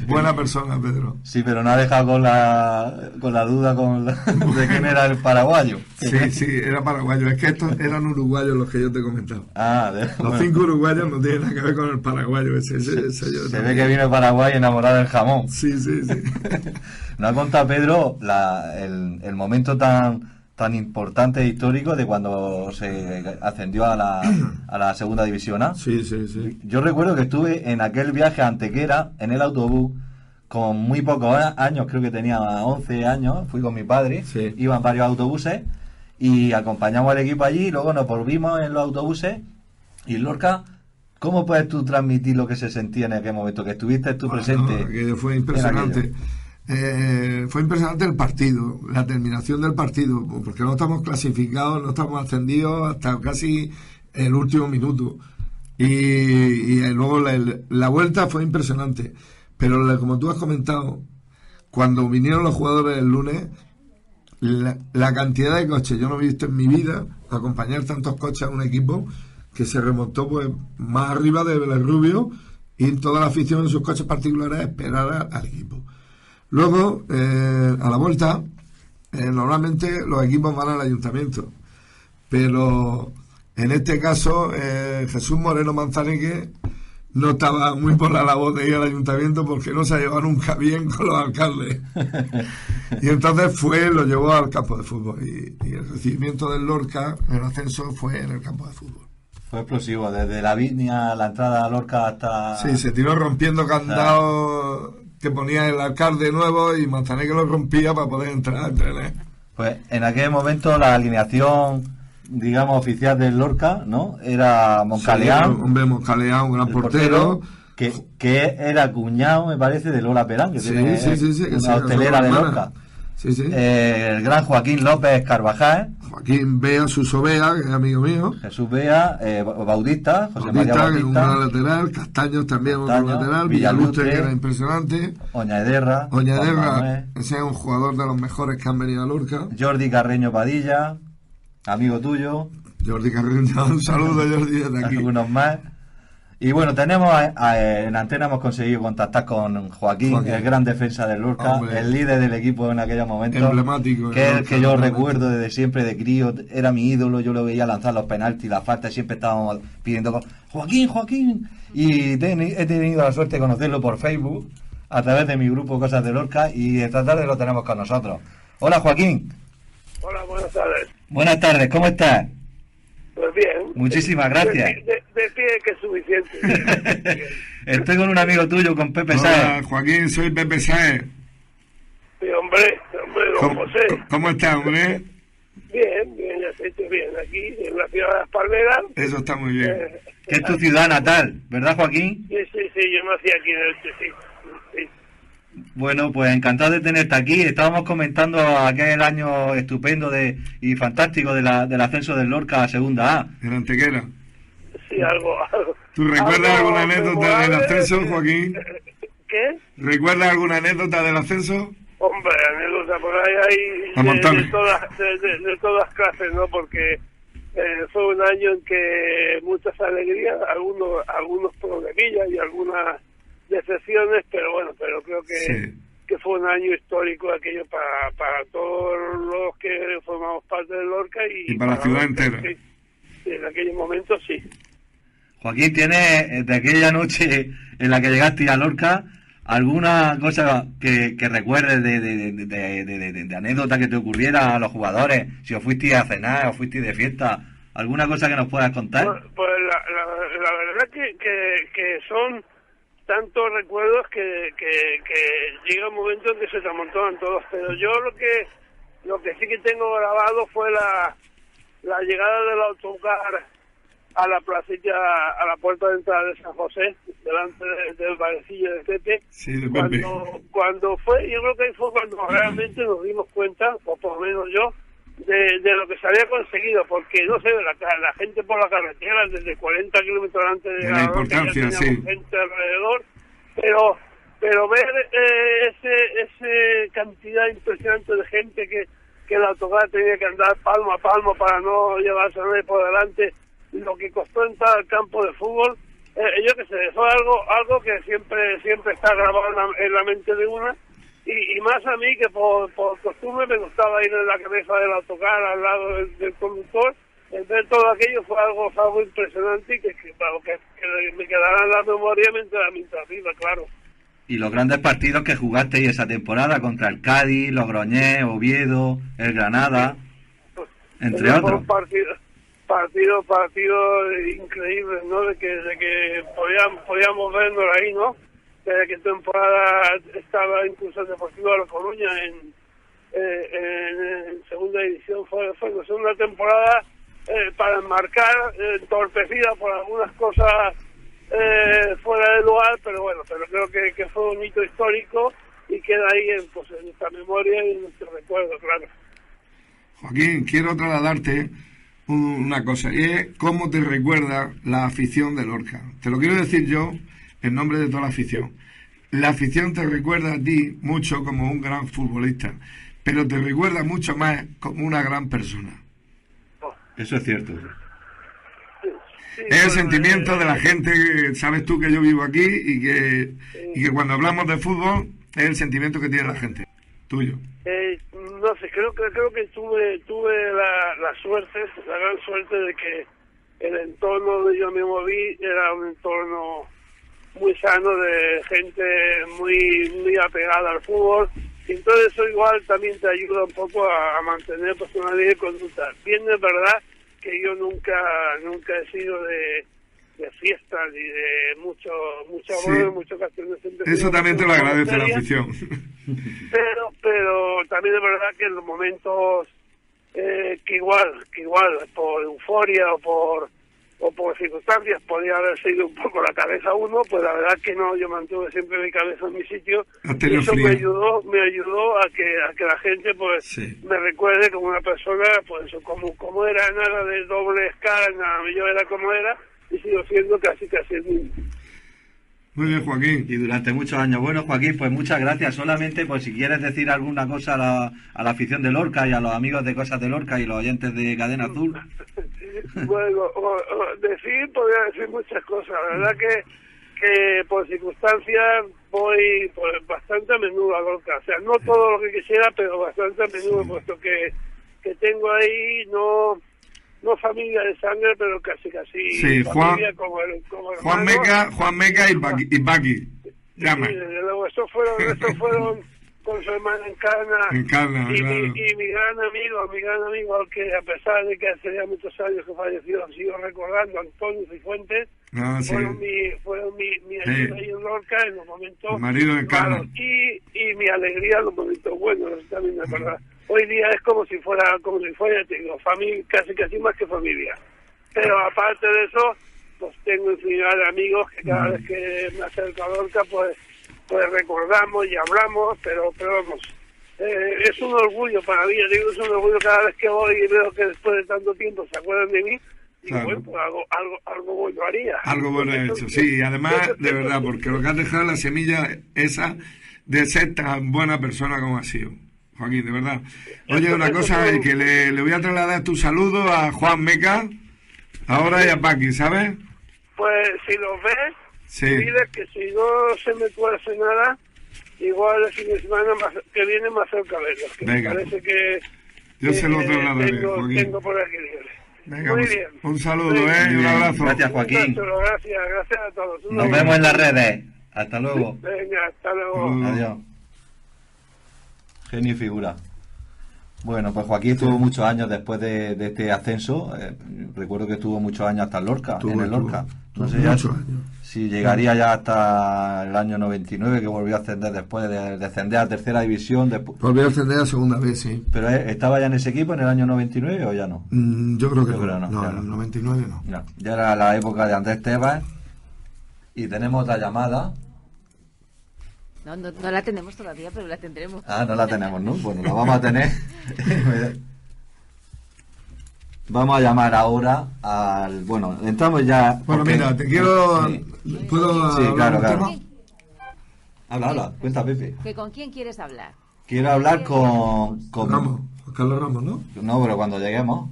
Buena persona, Pedro. Sí, pero no ha dejado con la duda de quién era el paraguayo. Sí, era paraguayo. Es que estos eran uruguayos los que yo te he comentado. Los 5 uruguayos no tienen nada que ver con el paraguayo. Se ve que viene Paraguay enamorado del jamón. Sí. Nos ha contado Pedro el momento tan importante e histórico de cuando se ascendió a la segunda división A. Sí. Yo recuerdo que estuve en aquel viaje a Antequera en el autobús con muy pocos años, creo que tenía 11 años, fui con mi padre, iban varios autobuses y acompañamos al equipo allí, y luego nos volvimos en los autobuses. Y Lorca, ¿cómo puedes tú transmitir lo que se sentía en aquel momento, que estuviste tú presente? Que fue impresionante. Fue impresionante el partido, la terminación del partido, porque no estamos clasificados, no estamos ascendidos hasta casi el último minuto, y luego la vuelta fue impresionante, pero como tú has comentado, cuando vinieron los jugadores el lunes, la cantidad de coches, yo no he visto en mi vida acompañar tantos coches a un equipo que se remontó pues más arriba de Vélez Rubio, y toda la afición en sus coches particulares esperar al equipo. Luego, a la vuelta, normalmente los equipos van al ayuntamiento, pero en este caso Jesús Moreno Manzaneque no estaba muy por la labor de ir al ayuntamiento porque no se ha llevado nunca bien con los alcaldes. Y entonces lo llevó al campo de fútbol. Y el recibimiento del Lorca, el ascenso, fue en el campo de fútbol. Fue explosivo, desde la Viña, la entrada a Lorca hasta... Sí, se tiró rompiendo candados que ponía el alcalde nuevo y Manzaneque lo rompía para poder entrar a entrenar. Pues en aquel momento la alineación, digamos, oficial del Lorca, ¿no? Era Moncaleán. Sí, hombre, Moncaleán, un gran portero. Que era cuñado, me parece, de Lola Perán, que tiene una hostelera de Lorca. Sí, sí. El gran Joaquín López Carvajal. Joaquín Bea, Suso Bea, que es amigo mío. Jesús Bea, Bautista, José María Que Bautista. es un gran lateral. Castaños también, otro lateral. Villalustre, que era impresionante. Oñaederra. Ese es un jugador de los mejores que han venido a Lorca. Jordi Carreño Padilla, amigo tuyo. Jordi Carreño, un saludo, Jordi, desde aquí. Algunos más. Y bueno, tenemos en antena hemos conseguido contactar con Joaquín, el gran defensa del Lorca, hombre, el líder del equipo en aquellos momentos, emblemático, que es el que yo recuerdo desde siempre de crío, era mi ídolo, yo lo veía lanzar los penaltis, las faltas, siempre estábamos pidiendo Joaquín, y he tenido la suerte de conocerlo por Facebook, a través de mi grupo Cosas de Lorca, y esta tarde lo tenemos con nosotros. Hola, Joaquín. Hola, buenas tardes. Buenas tardes, ¿cómo estás? Pues bien. Muchísimas gracias. De pie que es suficiente. Estoy con un amigo tuyo, con Pepe Sáez. Hola, Joaquín, soy Pepe Sáez. Sí, hombre, don José. ¿Cómo estás, hombre? Bien, ya estoy bien. Aquí, en la ciudad de Las Palmeras. Eso está muy bien. Que es tu ciudad natal, ¿verdad, Joaquín? Sí, yo nací aquí en Elche, sí. Bueno, pues encantado de tenerte aquí. Estábamos comentando aquel año estupendo y fantástico del ascenso del Lorca a Segunda A. En Antequera. Sí, algo. ¿Tú recuerdas alguna anécdota del ascenso, Joaquín? ¿Qué? ¿Recuerdas alguna anécdota del ascenso? Hombre, anécdota, por ahí hay de todas clases, ¿no? Porque fue un año en que muchas alegrías, algunos problemillas y algunas decepciones, pero bueno, creo que fue un año histórico aquello para todos los que formamos parte del Lorca y para la ciudad entera. Sí, en aquellos momentos sí. Joaquín, ¿tiene de aquella noche en la que llegaste a Lorca alguna cosa que recuerdes de anécdota que te ocurriera a los jugadores? Si os fuisteis a cenar, os fuisteis de fiesta, ¿alguna cosa que nos puedas contar? Pues la verdad que son tantos recuerdos que llega un momento en que se te amontonan todos, pero yo lo que sí que tengo grabado fue la llegada del autocar a la placilla, a la puerta de entrada de San José, delante del barecillo de Pepe. Sí, de Pepe. Cuando fue, yo creo que ahí fue cuando realmente nos dimos cuenta, o por lo menos yo, de lo que se había conseguido, porque no sé, la gente por la carretera desde 40 kilómetros antes de la importancia, sí, gente alrededor, pero ver ese cantidad impresionante de gente que el autocar tenía que andar palmo a palmo para no llevarse a nadie por delante, lo que costó entrar al campo de fútbol, yo que sé, fue algo que siempre está grabado en la mente de una. Y más a mí, que por costumbre me gustaba ir en la cabeza del autocar al lado del conductor. El ver todo aquello fue algo impresionante y que me quedará en la memoria mientras viva, claro. Y los grandes partidos que jugasteis esa temporada contra el Cádiz, Logroñés, Oviedo, el Granada, entre otros. Partidos increíbles, ¿no? De que podíamos vernos ahí, ¿no? Desde que temporada estaba incluso el Deportivo de La Coruña en segunda división. Fue una temporada para enmarcar, entorpecida por algunas cosas fuera de lugar, pero creo que fue un hito histórico y queda ahí en nuestra memoria y en nuestro recuerdo, claro. Joaquín, quiero trasladarte una cosa, y es cómo te recuerda la afición de Lorca. Te lo quiero decir yo en nombre de toda la afición. La afición te recuerda a ti mucho como un gran futbolista, pero te recuerda mucho más como una gran persona. Eso es cierto. es el sentimiento de la gente, sabes tú que yo vivo aquí y que cuando hablamos de fútbol es el sentimiento que tiene la gente, tuyo. No sé, creo que tuve la suerte, la gran suerte de que el entorno donde yo me moví era un entorno muy sano, de gente muy apegada al fútbol, y entonces eso igual también te ayuda un poco a mantener personalidad y conducta. Bien, es verdad que yo nunca he sido de fiesta ni de mucho muchas ocasiones. Eso también te lo agradece la afición. Pero también es verdad que en los momentos que igual por euforia o por circunstancias podía haber sido un poco la cabeza uno, pues la verdad que no, yo mantuve siempre mi cabeza en mi sitio, y eso me ayudó a que la gente pues me recuerde como una persona, pues como era, nada de doble escala, nada, yo era como era y sigo siendo casi el mismo. Muy bien, Joaquín. Y durante muchos años. Bueno, Joaquín, pues muchas gracias. Solamente, pues si quieres decir alguna cosa a la afición de Lorca y a los amigos de Cosas de Lorca y los oyentes de Cadena Azul. Bueno, podría decir muchas cosas. La verdad que por circunstancias voy pues, bastante a menudo a Lorca. O sea, no todo lo que quisiera, pero bastante a menudo, puesto que tengo ahí no familia de sangre, pero casi sí, familia como Juan Meca y Paqui. Llama. Sí, desde luego, esos fueron con su hermana Encarna, y mi gran amigo, al que a pesar de que hace ya muchos años que falleció, sigo recordando, Antonio Cifuentes. Fueron mi ayuda ahí en Lorca en los momentos malos y mi alegría en los momentos buenos, también es verdad. Hoy día es como si fuera, te digo, familia, casi más que familia. Pero aparte de eso, pues tengo infinidad de amigos que cada vez que me acerco a Lorca, pues recordamos y hablamos, pero vamos, es un orgullo para mí, digo, es un orgullo cada vez que voy y veo que después de tanto tiempo se acuerdan de mí. Y claro. Bueno, pues algo bueno haría. Algo bueno he hecho, sí, además, de verdad, porque lo que has dejado es la semilla esa de ser tan buena persona como has sido, Joaquín, de verdad. Oye, una cosa, que le voy a trasladar tu saludo a Juan Meca, ahora y a Paqui, ¿sabes? Pues si los ves, dile que si no se me tuerce nada, igual el fin de semana que viene me acerco a verlos, que venga, me parece que yo se lo trasladaré, Joaquín. Tengo por aquí libre. Venga, muy bien. Un saludo, y un abrazo. Gracias, Joaquín. Gracias a todos. Nos vemos en las redes. Hasta luego. Venga, hasta luego. Adiós. Genio y figura. Bueno, pues Joaquín estuvo muchos años después de este ascenso. Recuerdo que estuvo muchos años hasta el Lorca, en el Lorca. No sé ya si llegaría ya hasta el año 99, que volvió a ascender después de descender a tercera división. Volvió a ascender a segunda vez, sí. ¿Pero estaba ya en ese equipo en el año 99 o ya no? Yo creo que no. No, en el 99 no. Ya era la época de Andrés Tebas. Y tenemos otra llamada. No la tenemos todavía, pero la tendremos. No la tenemos, ¿no? Bueno, la vamos a tener. Vamos a llamar ahora al... Bueno, entramos ya... Bueno, mira, te quiero... Sí. ¿Puedo sí, claro. Tema? Habla, cuenta, Pepe. ¿Con quién quieres hablar? Quiero hablar con Ramos, Carlos Ramos, ¿no? No, pero cuando lleguemos.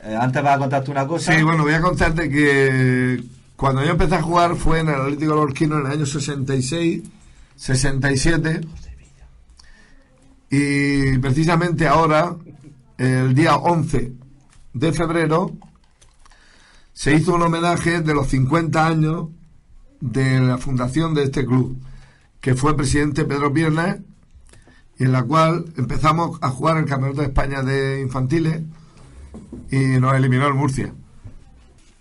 Antes vas a contarte una cosa. Sí, bueno, voy a contarte que cuando yo empecé a jugar fue en el Atlético Lorquino en el año 66, 67, y precisamente ahora, el día 11 de febrero, se hizo un homenaje de los 50 años de la fundación de este club, que fue presidente Pedro Piernas, y en la cual empezamos a jugar el Campeonato de España de infantiles y nos eliminó el Murcia.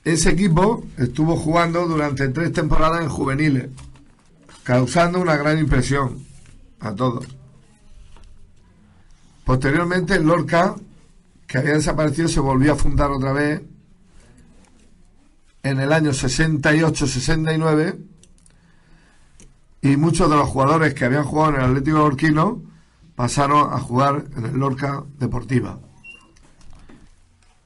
Ese equipo estuvo jugando durante 3 temporadas en juveniles, causando una gran impresión a todos. Posteriormente el Lorca, que había desaparecido, se volvió a fundar otra vez en el año 68-69, y muchos de los jugadores que habían jugado en el Atlético Lorquino pasaron a jugar en el Lorca Deportiva.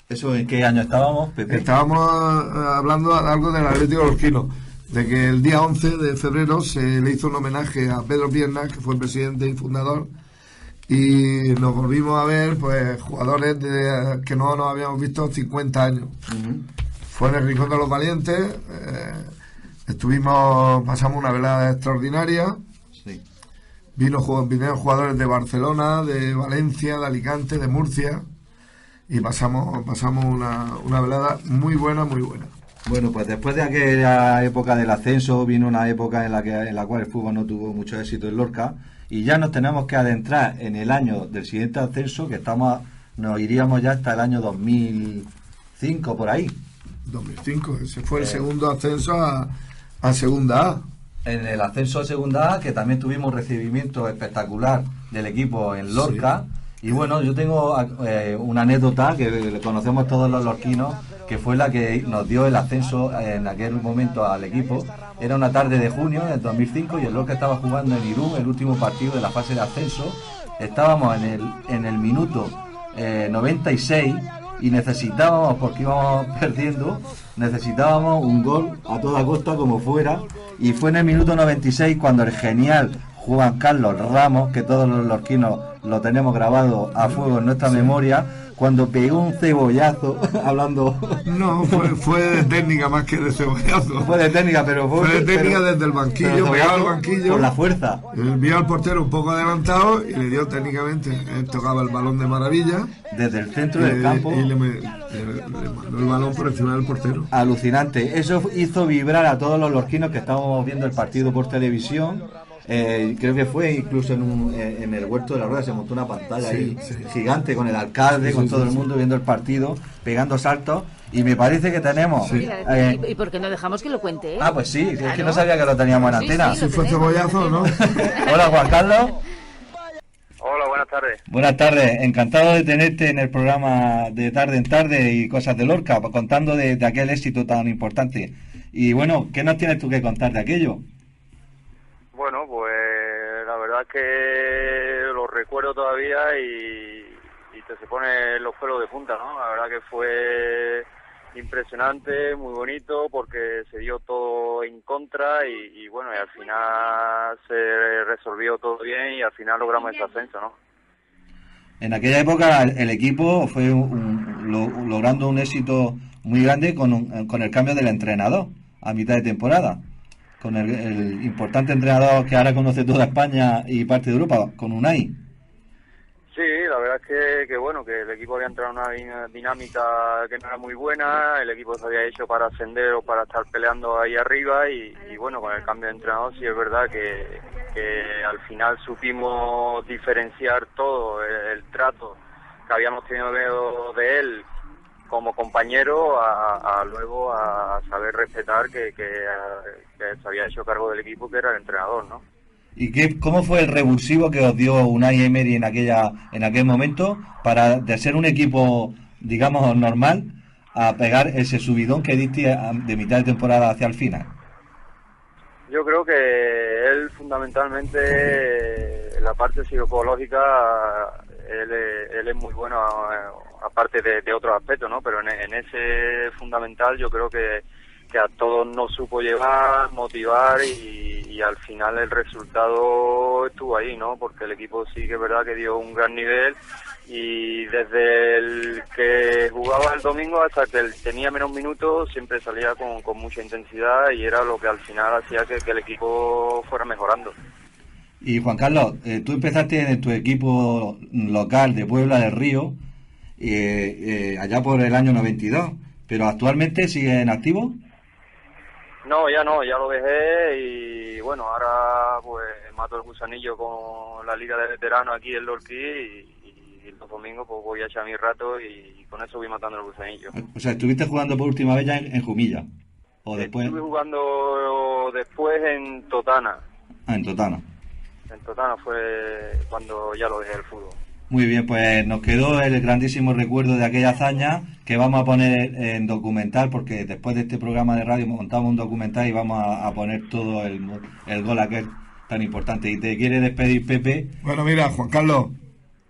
¿Eso en qué año estábamos, Pepe? Estábamos hablando algo del Atlético Lorquino, de que el día 11 de febrero se le hizo un homenaje a Pedro Piernas, que fue el presidente y fundador, y nos volvimos a ver pues jugadores que no nos habíamos visto 50 años. fue en el Rincón de los Valientes. Pasamos una velada extraordinaria. Sí. Vinieron jugadores de Barcelona, de Valencia, de Alicante, de Murcia, y pasamos una velada muy buena, muy buena. Bueno, pues después de aquella época del ascenso vino una época en la cual el fútbol no tuvo mucho éxito en Lorca, y ya nos tenemos que adentrar en el año del siguiente ascenso, que nos iríamos ya hasta el año 2005 por ahí. 2005, ese fue el segundo ascenso a Segunda A. En el ascenso a Segunda A, que también tuvimos un recibimiento espectacular del equipo en Lorca. Sí. Y bueno, yo tengo una anécdota que conocemos todos los lorquinos, que fue la que nos dio el ascenso en aquel momento al equipo. Era una tarde de junio del 2005 y el Lorca estaba jugando en Irún el último partido de la fase de ascenso. Estábamos en el minuto 96 y necesitábamos, porque íbamos perdiendo, necesitábamos un gol a toda costa como fuera, y fue en el minuto 96 cuando el genial Juan Carlos Ramos, que todos los lorquinos lo tenemos grabado a fuego en nuestra memoria, cuando pegó un cebollazo, hablando... No, fue de técnica más que de cebollazo. Fue de técnica, pero fue de técnica desde el banquillo, pegaba al banquillo. Con la fuerza. Vio al portero un poco adelantado y le dio técnicamente, él tocaba el balón de maravilla. Desde el centro del campo. Y le mandó el balón por encima del portero. Alucinante. Eso hizo vibrar a todos los lorquinos que estábamos viendo el partido por televisión. Creo que fue incluso en el Huerto de la Rueda se montó una pantalla gigante con el alcalde, con todo el mundo viendo el partido, pegando saltos, y me parece que tenemos... ¿Y por qué no dejamos que lo cuente? Pues sí, claro. Es que no sabía que lo teníamos en antena. Si fue cebollazo, ¿no? Hola, Juan Carlos. Hola, buenas tardes. Buenas tardes, encantado de tenerte en el programa de Tarde en Tarde y Cosas de Lorca, contando de aquel éxito tan importante. Y bueno, ¿qué nos tienes tú que contar de aquello? Bueno, pues la verdad es que lo recuerdo todavía y se pone los pelos de punta, ¿no? La verdad que fue impresionante, muy bonito, porque se dio todo en contra y bueno, y al final se resolvió todo bien y al final logramos ese ascenso, ¿no? En aquella época el equipo fue logrando un éxito muy grande con el cambio del entrenador a mitad de temporada. Con el importante entrenador que ahora conoce toda España y parte de Europa, con Unai. Sí, la verdad es que bueno, que el equipo había entrado en una dinámica que no era muy buena, el equipo se había hecho para ascender o para estar peleando ahí arriba y bueno, con el cambio de entrenador sí es verdad que al final supimos diferenciar todo el trato que habíamos tenido de él como compañero luego a saber respetar que se había hecho cargo del equipo, que era el entrenador, ¿no? ¿Y cómo fue el revulsivo que os dio Unai Emery en aquel momento de ser un equipo, digamos, normal, a pegar ese subidón que diste de mitad de temporada hacia el final? Yo creo que él fundamentalmente, en la parte psicológica, él es muy bueno, aparte de otros aspectos, ¿no? Pero en ese fundamental yo creo que a todos nos supo llevar, motivar y al final el resultado estuvo ahí, ¿no? Porque el equipo sí que es verdad que dio un gran nivel y desde el que jugaba el domingo hasta que tenía menos minutos siempre salía con mucha intensidad y era lo que al final hacía que el equipo fuera mejorando. Y Juan Carlos, tú empezaste en tu equipo local de Puebla del Río allá por el año 92, pero ¿actualmente sigue en activo? No, ya lo dejé y bueno, ahora pues mato el gusanillo con la Liga de Veteranos aquí en Lorquí y los domingos pues voy a echar mi rato y con eso voy matando el gusanillo. O sea, ¿estuviste jugando por última vez ya en Jumilla? ¿O después? Estuve jugando después en Totana. En Totana. En Totana fue cuando ya lo dejé el fútbol. Muy bien, pues nos quedó el grandísimo recuerdo de aquella hazaña que vamos a poner en documental, porque después de este programa de radio montamos un documental y vamos a poner todo el gol aquel tan importante. ¿Y te quiere despedir, Pepe? Bueno, mira, Juan Carlos.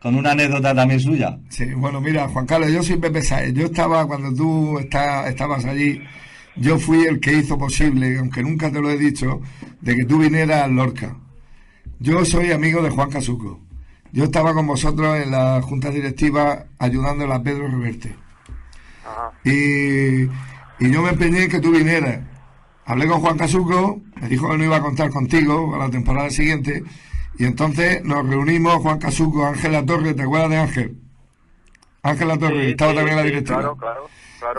Con una anécdota también suya. Sí, bueno, mira, Juan Carlos, yo soy Pepe Sáez. Yo estaba, cuando tú estabas allí, yo fui el que hizo posible, aunque nunca te lo he dicho, de que tú vinieras a Lorca. Yo soy amigo de Juan Casuco. Yo estaba con vosotros en la junta directiva ayudándole a Pedro Reverte. Ajá. Y y yo me empeñé en que tú vinieras. Hablé con Juan Casuco, me dijo que no iba a contar contigo para la temporada siguiente, y entonces nos reunimos, Juan Casuco, Ángela Torres, ¿te acuerdas de Ángel? Ángela Torres, estaba también en la directiva. Claro.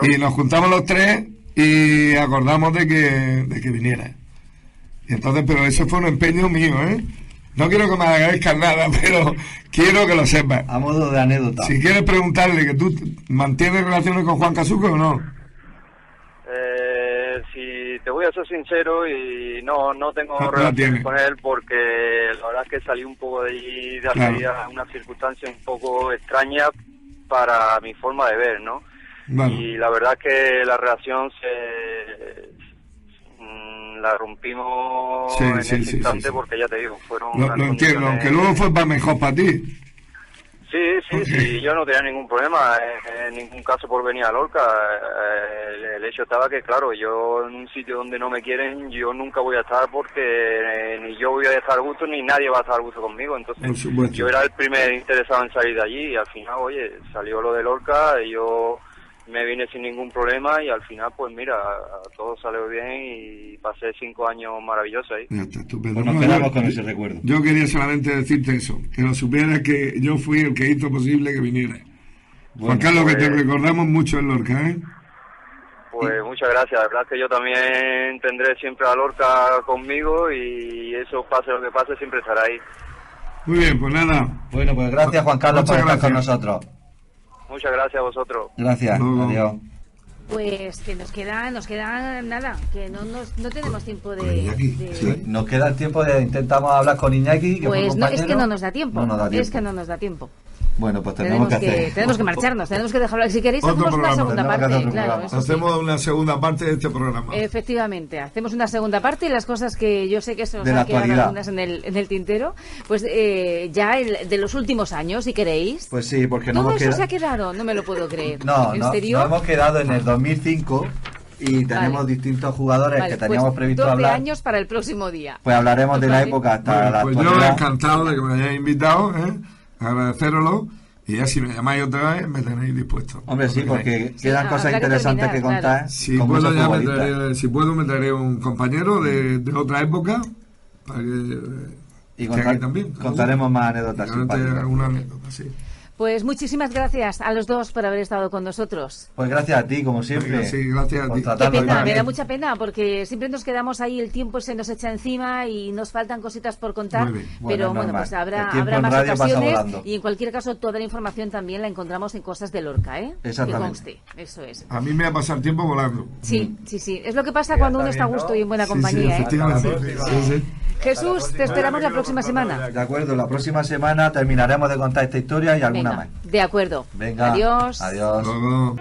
Y nos juntamos los tres y acordamos de que viniera. Y entonces, pero eso fue un empeño mío, ¿eh? No quiero que me agradezcas nada, pero quiero que lo sepas. A modo de anécdota. Si quieres preguntarle que tú mantienes relaciones con Juan Casuco o no. Si te voy a ser sincero, y no tengo No relaciones con él, porque la verdad es que salí un poco de allí de Almería, una circunstancia un poco extraña para mi forma de ver, ¿no? Bueno. Y la verdad es que la relación la rompimos en ese instante, porque ya te digo, fueron... Lo entiendo, aunque luego fue mejor para ti. Sí, yo no tenía ningún problema en ningún caso por venir a Lorca. El hecho estaba que, claro, yo en un sitio donde no me quieren, yo nunca voy a estar, porque ni yo voy a estar a gusto ni nadie va a estar a gusto conmigo. Entonces yo era el primer interesado en salir de allí, y al final, oye, salió lo de Lorca y yo me vine sin ningún problema, y al final, pues mira, todo salió bien y pasé 5 años maravillosos ahí. Ya está, estupendo. Pues nos quedamos con ese recuerdo. Yo quería solamente decirte eso, que lo supieras, que yo fui el que hizo posible que viniera. Juan Carlos, que te recordamos mucho en Lorca, ¿eh? Pues muchas gracias, la verdad es que yo también tendré siempre a Lorca conmigo, y eso, pase lo que pase, siempre estará ahí. Muy bien, pues nada. Bueno, pues gracias, Juan Carlos, por estar con nosotros. Muchas gracias a vosotros. Gracias, adiós. Pues que nos queda nada, que no tenemos tiempo Sí, nos queda el tiempo intentamos hablar con Iñaki, que pues fue no, compañero. es que no nos da tiempo, No nos da tiempo. es que no nos da tiempo. Bueno, pues tenemos que marcharnos, tenemos que dejarlo. Si queréis, Otro hacemos una programa, segunda tenemos que parte. hacer otro Claro, programa. eso sí. Hacemos una segunda parte de este programa. Efectivamente, hacemos una segunda parte, y las cosas que yo sé que se nos De la han quedado actualidad. algunas en el tintero, pues ya de los últimos años, si queréis. Pues sí, porque no Todo hemos eso quedado... se ha quedado, no me lo puedo creer. ¿En No, serio? nos hemos quedado en el 2005 y tenemos Vale. distintos jugadores Vale, que teníamos pues previsto 12 hablar. años para el próximo día. Pues hablaremos de la Vale. época hasta Bueno, la pues yo actualidad. encantado de que me hayáis invitado, agradecéroslo, y ya si me llamáis otra vez me tenéis dispuesto. Hombre, sí, porque quedan cosas habrá que interesantes que terminar, contar. claro. Si con puedo, muchos ya me futbolistas. traeré, si puedo, me traeré un compañero de otra época para que Y esté aquí también. contaremos más anécdotas Realmente simpáticas. alguna anécdota, sí. Pues muchísimas gracias a los dos por haber estado con nosotros. Pues gracias a ti, como siempre. Venga, sí, gracias a por ti. Qué tratarnos pena, tan me da bien. mucha pena, porque siempre nos quedamos ahí, el tiempo se nos echa encima y nos faltan cositas por contar. Muy bien. Pero Bueno, bueno, normal. pues El habrá tiempo en más radio pasa ocasiones, volando. y en cualquier caso toda la información también la encontramos en Cosas de Lorca, ¿eh? Exactamente. Que conste, eso es. A mí me va a pasar tiempo volando. Sí, es lo que pasa cuando uno está a gusto y en buena compañía, ¿eh? efectivamente. Sí. Jesús, te esperamos la próxima semana. De acuerdo, la próxima semana terminaremos de contar esta historia y alguna Venga, más. de acuerdo. Venga, Adiós. Adiós. Luego.